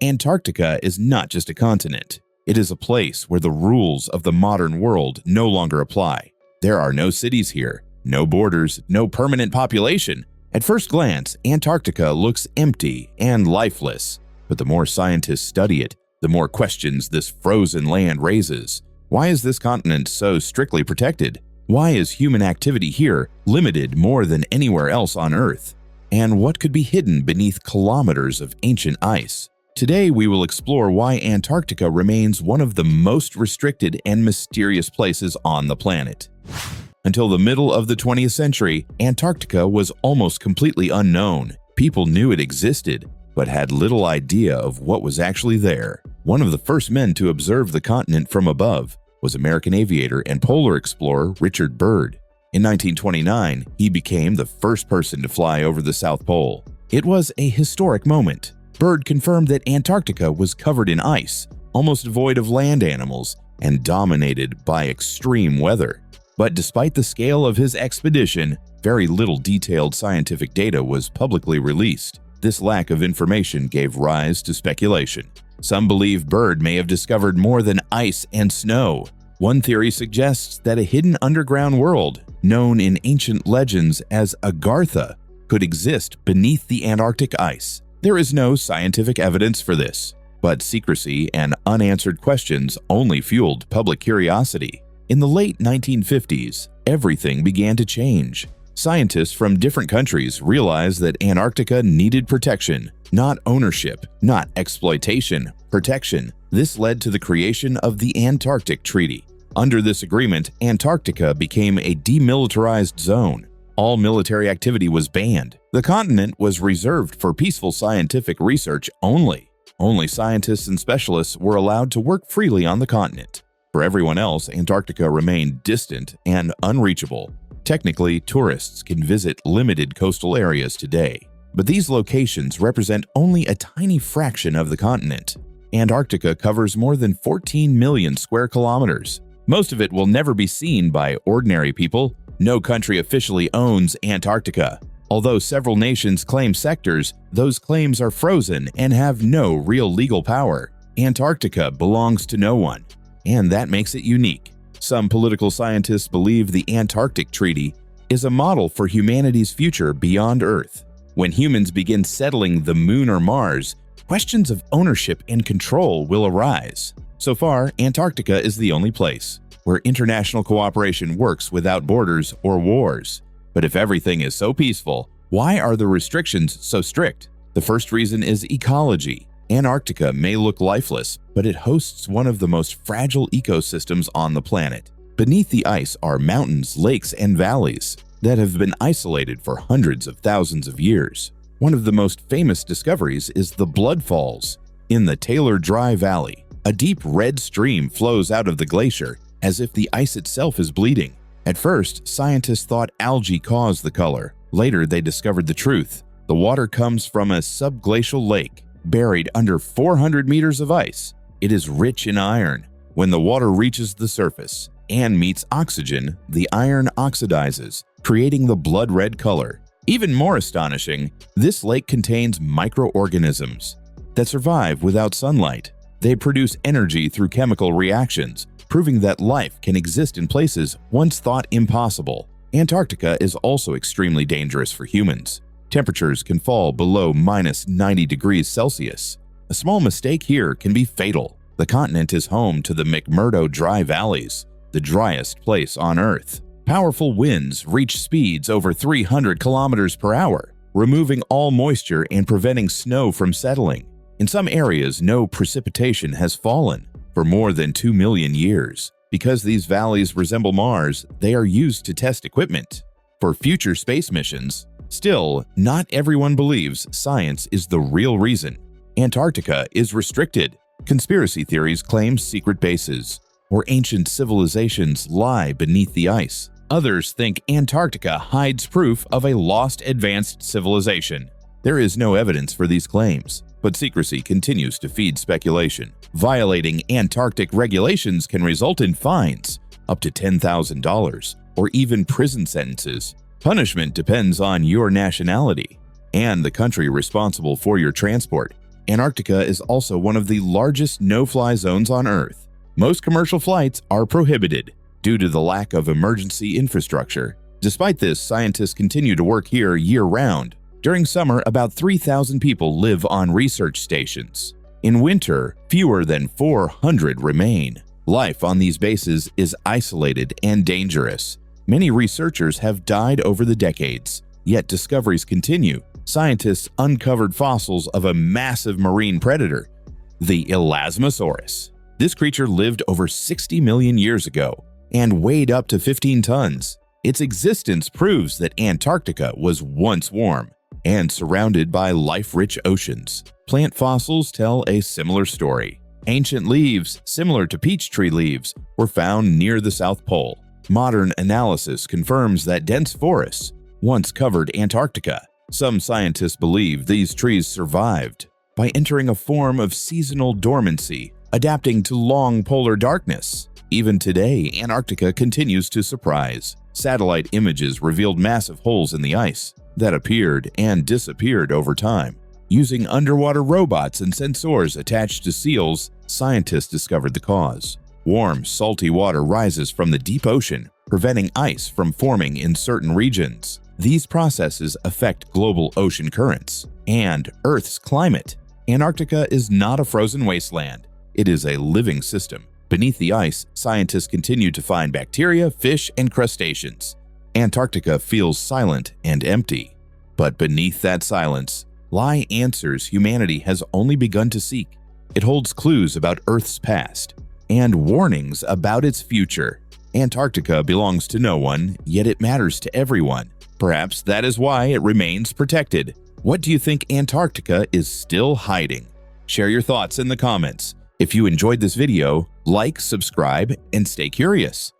Antarctica is not just a continent. It is a place where the rules of the modern world no longer apply. There are no cities here, no borders, no permanent population. At first glance, Antarctica looks empty and lifeless. But the more scientists study it, the more questions this frozen land raises. Why is this continent so strictly protected? Why is human activity here limited more than anywhere else on Earth? And what could be hidden beneath kilometers of ancient ice? Today, we will explore why Antarctica remains one of the most restricted and mysterious places on the planet. Until the middle of the 20th century, Antarctica was almost completely unknown. People knew it existed, but had little idea of what was actually there. One of the first men to observe the continent from above was American aviator and polar explorer Richard Byrd. In 1929, he became the first person to fly over the South Pole. It was a historic moment. Byrd confirmed that Antarctica was covered in ice, almost devoid of land animals, and dominated by extreme weather. But despite the scale of his expedition, very little detailed scientific data was publicly released. This lack of information gave rise to speculation. Some believe Byrd may have discovered more than ice and snow. One theory suggests that a hidden underground world, known in ancient legends as Agartha, could exist beneath the Antarctic ice. There is no scientific evidence for this, but secrecy and unanswered questions only fueled public curiosity. In the late 1950s, everything began to change. Scientists from different countries realized that Antarctica needed protection, not ownership, not exploitation, protection. This led to the creation of the Antarctic Treaty. Under this agreement, Antarctica became a demilitarized zone. All military activity was banned. The continent was reserved for peaceful scientific research only. Only scientists and specialists were allowed to work freely on the continent. For everyone else, Antarctica remained distant and unreachable. Technically, tourists can visit limited coastal areas today, but these locations represent only a tiny fraction of the continent. Antarctica covers more than 14 million square kilometers. Most of it will never be seen by ordinary people. No country officially owns Antarctica. Although several nations claim sectors, those claims are frozen and have no real legal power. Antarctica belongs to no one, and that makes it unique. Some political scientists believe the Antarctic Treaty is a model for humanity's future beyond Earth. When humans begin settling the Moon or Mars, questions of ownership and control will arise. So far, Antarctica is the only place where international cooperation works without borders or wars. But if everything is so peaceful, why are the restrictions so strict? The first reason is ecology. Antarctica may look lifeless, but it hosts one of the most fragile ecosystems on the planet. Beneath the ice are mountains, lakes, and valleys that have been isolated for hundreds of thousands of years. One of the most famous discoveries is the Blood Falls in the Taylor Dry Valley. A deep red stream flows out of the glacier as if the ice itself is bleeding. At first, scientists thought algae caused the color. Later, they discovered the truth. The water comes from a subglacial lake buried under 400 meters of ice. It is rich in iron. When the water reaches the surface and meets oxygen, the iron oxidizes, creating the blood red color. Even more astonishing, this lake contains microorganisms that survive without sunlight. They produce energy through chemical reactions, proving that life can exist in places once thought impossible. Antarctica is also extremely dangerous for humans. Temperatures can fall below -90 degrees Celsius. A small mistake here can be fatal. The continent is home to the McMurdo Dry Valleys, the driest place on Earth. Powerful winds reach speeds over 300 kilometers per hour, removing all moisture and preventing snow from settling. In some areas, no precipitation has fallen for more than 2 million years. Because these valleys resemble Mars, they are used to test equipment for future space missions. Still, not everyone believes science is the real reason Antarctica is restricted. Conspiracy theories claim secret bases or ancient civilizations lie beneath the ice. Others think Antarctica hides proof of a lost advanced civilization. There is no evidence for these claims, but secrecy continues to feed speculation. Violating Antarctic regulations can result in fines up to $10,000 or even prison sentences. Punishment depends on your nationality and the country responsible for your transport. Antarctica is also one of the largest no-fly zones on Earth. Most commercial flights are prohibited due to the lack of emergency infrastructure. Despite this, scientists continue to work here year-round. During summer, about 3,000 people live on research stations. In winter, fewer than 400 remain. Life on these bases is isolated and dangerous. Many researchers have died over the decades, yet discoveries continue. Scientists uncovered fossils of a massive marine predator, the Elasmosaurus. This creature lived over 60 million years ago and weighed up to 15 tons. Its existence proves that Antarctica was once warm and surrounded by life-rich oceans. Plant fossils tell a similar story. Ancient leaves, similar to peach tree leaves, were found near the South Pole. Modern analysis confirms that dense forests once covered Antarctica. Some scientists believe these trees survived by entering a form of seasonal dormancy, adapting to long polar darkness. Even today, Antarctica continues to surprise. Satellite images revealed massive holes in the ice that appeared and disappeared over time. Using underwater robots and sensors attached to seals, scientists discovered the cause. Warm, salty water rises from the deep ocean, preventing ice from forming in certain regions. These processes affect global ocean currents and Earth's climate. Antarctica is not a frozen wasteland. It is a living system. Beneath the ice, scientists continue to find bacteria, fish, and crustaceans. Antarctica feels silent and empty. But beneath that silence lie answers humanity has only begun to seek. It holds clues about Earth's past and warnings about its future. Antarctica belongs to no one, yet it matters to everyone. Perhaps that is why it remains protected. What do you think Antarctica is still hiding? Share your thoughts in the comments. If you enjoyed this video, like, subscribe, and stay curious.